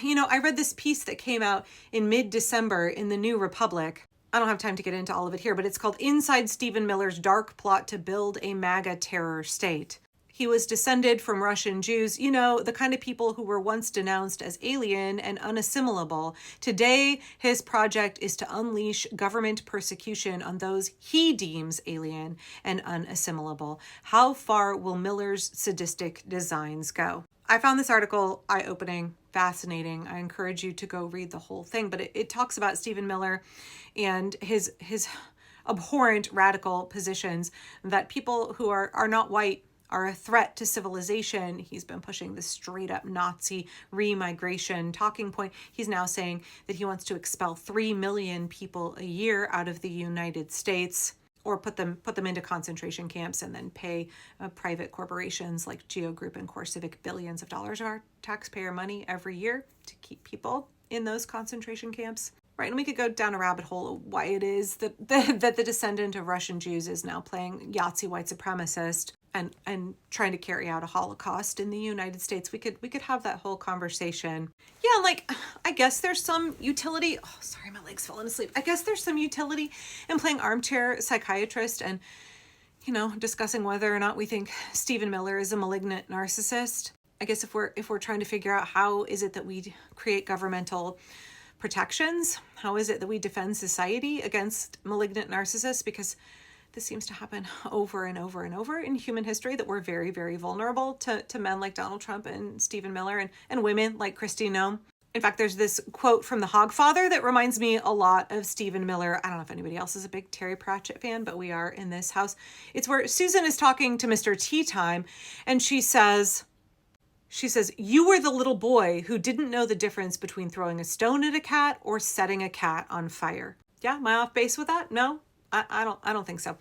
I read this piece that came out in mid-December in the New Republic. I don't have time to get into all of it here, but it's called Inside Stephen Miller's Dark Plot to Build a MAGA Terror State. He was descended from Russian Jews, the kind of people who were once denounced as alien and unassimilable. Today, his project is to unleash government persecution on those he deems alien and unassimilable. How far will Miller's sadistic designs go? I found this article eye-opening, fascinating. I encourage you to go read the whole thing, but it talks about Stephen Miller and his abhorrent radical positions that people who are not white are a threat to civilization. He's been pushing this straight up Nazi remigration talking point. He's now saying that he wants to expel 3 million people a year out of the United States, or put them into concentration camps and then pay private corporations like Geo Group and CoreCivic billions of dollars of our taxpayer money every year to keep people in those concentration camps. Right, and we could go down a rabbit hole of why it is that the descendant of Russian Jews is now playing Yahtzee white supremacist and trying to carry out a Holocaust in the United States. We could have that whole conversation. Yeah, like, I guess there's some utility. Oh, sorry, my leg's falling asleep. I guess there's some utility in playing armchair psychiatrist and, discussing whether or not we think Stephen Miller is a malignant narcissist. I guess if we're trying to figure out how is it that we create governmental protections, how is it that we defend society against malignant narcissists, because this seems to happen over and over and over in human history, that we're very, very vulnerable to men like Donald Trump and Stephen Miller and women like Kristi Noem. In fact, there's this quote from The Hogfather that reminds me a lot of Stephen Miller. I don't know if anybody else is a big Terry Pratchett fan, but we are in this house. It's where Susan is talking to Mr. Teatime, and she says, "You were the little boy who didn't know the difference between throwing a stone at a cat or setting a cat on fire." Yeah, am I off base with that? No, I don't think so.